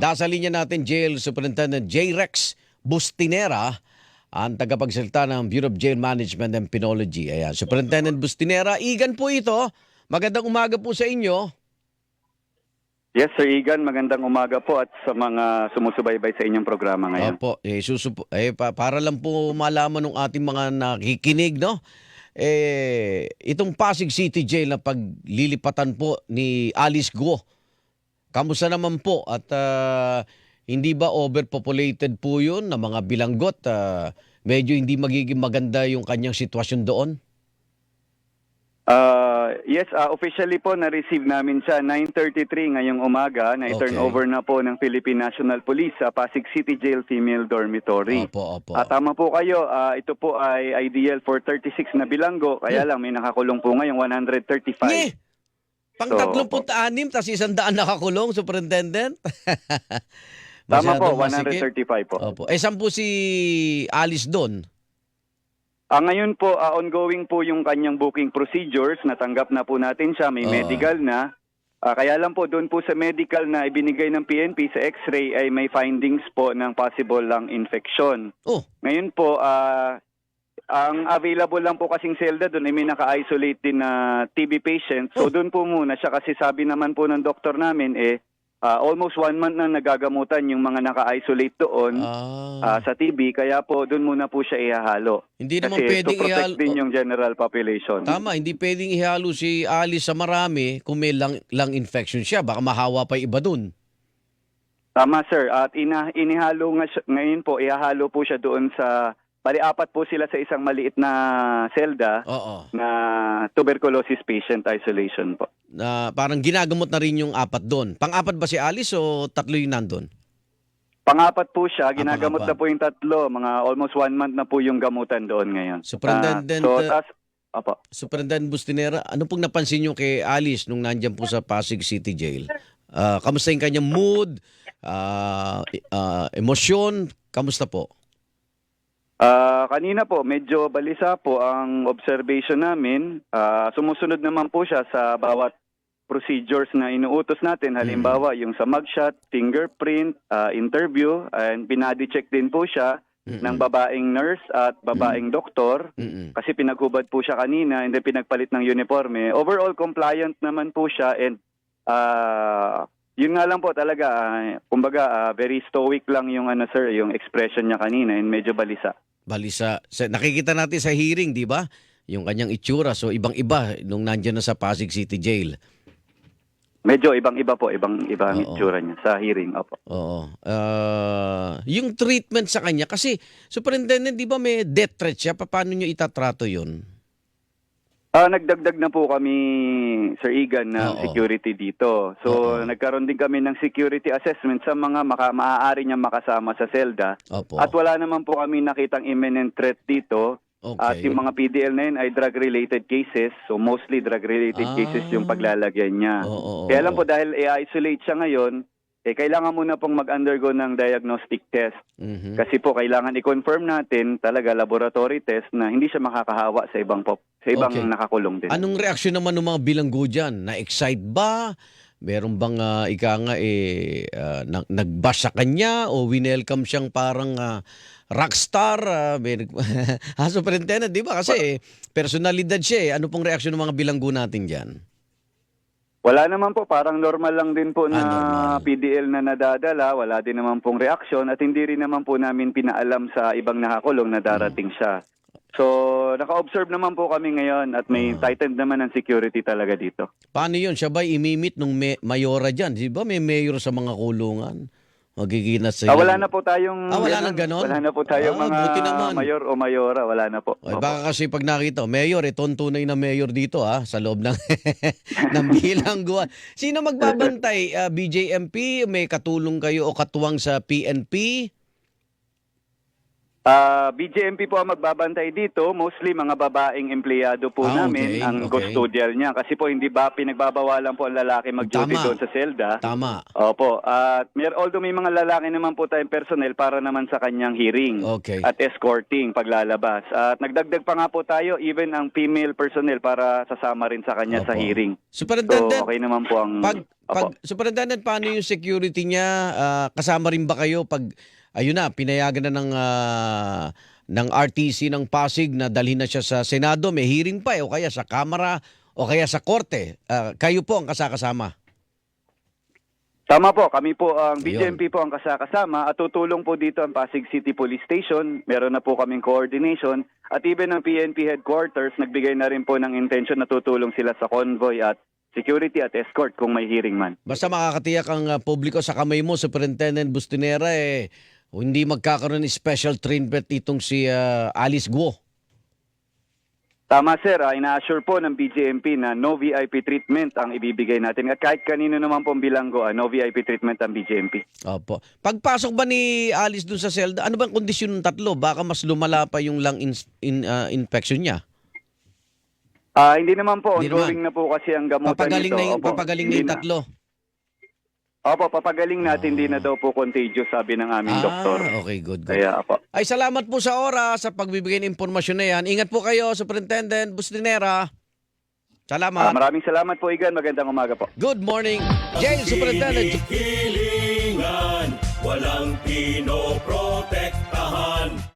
Nasa linya natin Jail Superintendent J. Rex Bustinera, ang tagapagsalita ng Bureau of Jail Management and Penology. Ayan, Superintendent Bustinera, Igan po ito. Magandang umaga po sa inyo. Yes, Sir Igan, magandang umaga po at sa mga sumusubaybay sa inyong programa ngayon. Opo, para lang po malaman ng ating mga nakikinig, no? Itong Pasig City Jail na paglilipatan po ni Alice Guo, kamusta naman po? At hindi ba overpopulated po yun na mga bilanggot? Medyo hindi magiging maganda yung kanyang sitwasyon doon? Yes, officially po na-receive namin siya 9:33 ngayong umaga na i-turn Okay. over na po ng Philippine National Police sa Pasig City Jail Female Dormitory. Opo. Tama po kayo, ito po ay ideal for 36 na bilanggo, kaya lang may nakakulong po ngayong 135. Yeah! Pang 36, tas 100 nakakulong, Superintendent? Tama po, Masyadong masikip. 135 po. Opo. Saan po si Alice doon? Ngayon po, ongoing po yung kanyang booking procedures. Natanggap na po natin siya. May medical na. Kaya lang po, doon po sa medical na ibinigay ng PNP sa x-ray ay may findings po ng possible lung infection. Oh, Ngayon po, ang available lang po kasing selda doon ay may naka-isolate din na TB patient. So doon po muna siya kasi sabi naman po ng doktor namin almost 1 month na nagagamutan yung mga naka-isolate doon sa TB. Kaya po doon muna po siya ihahalo. hindi naman Kasi pwedeng to protect ihalo. din yung general population. Tama, hindi pwedeng ihalo si Alice sa marami kung may lung infection siya. Baka mahawa pa yung iba doon. Tama, sir. At inihalo ngayon po, ihahalo po siya doon sa... Bali, 4 po sila sa isang maliit na selda Oo. na tuberculosis patient isolation po. Na parang ginagamot na rin yung 4 doon. Pang-4 ba si Alice o 3 yung nandun? Pang-4 po siya, ginagamot pang-4. na po yung 3, mga almost 1 month na po yung gamutan doon ngayon. Superintendent, Opo. Superintendent Bustinera, ano pong napansin nyo kay Alice nung nandyan po sa Pasig City Jail? Kamusta yung kanyang mood, emosyon, kamusta po? Kanina po, medyo balisa po ang observation namin. Sumusunod naman po siya sa bawat procedures na inuutos natin. Halimbawa, yung sa mugshot, fingerprint, interview, and binody check din po siya ng babaeng nurse at babaeng doktor. Kasi pinaghubad po siya kanina and then pinagpalit ng uniforme. Overall, compliant naman po siya and yun nga lang po talaga, kumbaga very stoic lang yung sir, yung expression niya kanina and medyo balisa. Nakikita natin sa hearing, di ba? Yung kanyang itsura. So, ibang-iba nung nandiyan na sa Pasig City Jail. Medyo ibang-iba po, ibang itsura niya sa hearing. Opo. Oo. Yung treatment sa kanya, kasi Superintendent, di ba may death threat siya? Paano nyo itatrato yun? Nagdagdag na po kami, Sir Igan, ng security dito. So, nagkaroon din kami ng security assessment sa mga maaari niya makasama sa selda. Opo. At wala naman po kami nakitang imminent threat dito. Okay. At yung mga PDL na yun ay drug-related cases. So, mostly drug-related cases yung paglalagyan niya. Kaya lang po dahil i-isolate siya ngayon, kailangan muna pong mag-undergo ng diagnostic test. Kasi po kailangan i-confirm natin talaga laboratory test na hindi siya makakahawa sa ibang nakakulong din. Anong reaksyon naman ng mga bilanggo dyan? Na-excite ba? Meron bang nag-bash sa kanya o winelcome siyang parang rockstar? Superintendent, di ba? Kasi personalidad siya eh. Ano pong reaksyon ng mga bilanggo natin dyan? Wala naman po, parang normal lang din po na normal. PDL na nadadala, wala din naman pong reaksyon at hindi rin naman po namin pinaalam sa ibang nakakulong na darating siya. So, naka-observe naman po kami ngayon at may tightened naman ang security talaga dito. Paano yun? Siya ba imimit nung mayora dyan? Di ba may mayor sa mga kulungan? Magiginat sa Wala na po tayong wala nang ganon? Wala na po tayong buti naman. mayor o mayora, wala na po. Ay, baka kasi pag nakita, mayor, tunay na mayor dito sa loob ng, ng bilangguan. Sino magbabantay? BJMP? May katulong kayo o katuwang sa PNP? BJMP po ang magbabantay dito, mostly mga babaeng empleyado po namin ang custodial niya. Kasi po hindi ba pinagbabawalan po ang lalaki mag-duty doon sa selda. Tama. Opo. Although may mga lalaki naman po tayong personnel para naman sa kanyang hearing at escorting paglalabas. At nagdagdag pa nga po tayo, even ang female personnel para sasama rin sa kanya sa hearing. Superintendent, so okay naman po ang... Superintendent, paano yung security niya? Kasama rin ba kayo pag, ayun na, pinayagan na ng RTC ng Pasig na dalhin na siya sa Senado, may hearing pa o kaya sa Kamara o kaya sa Korte? Kayo po ang kasakasama. Tama po, kami po ang Ayun. BGMP po ang kasakasama at tutulong po dito ang Pasig City Police Station. Meron na po kaming coordination at even ang PNP headquarters nagbigay na rin po ng intention na tutulong sila sa convoy at security at escort kung may hearing man. Basta makakatiyak ang publiko sa kamay mo, Superintendent Bustinera, hindi magkakaroon ng special treatment itong si Alice Guo. Tama sir, ina-assure po ng BGMP na no VIP treatment ang ibibigay natin. At kahit kanino naman pong bilanggo, no VIP treatment ang BGMP. Opo. Pagpasok ba ni Alice dun sa selda, ano bang kondisyon ng tatlo? Baka mas lumala pa yung lung infection niya. Hindi naman po, Hindi ongoing na po kasi ang gamutan Papagaling nito. papagaling na yung tatlo. Opo, papagaling natin, hindi na daw po contagious, sabi ng aming doktor. Okay, good. Kaya po. Ay, salamat po sa oras sa pagbibigay ng impormasyon na yan. Ingat po kayo, Superintendent Bustinera. Salamat. Maraming salamat po, Igan. Magandang umaga po. Good morning, Jail Superintendent. Hilingan, walang pinoprotektahan.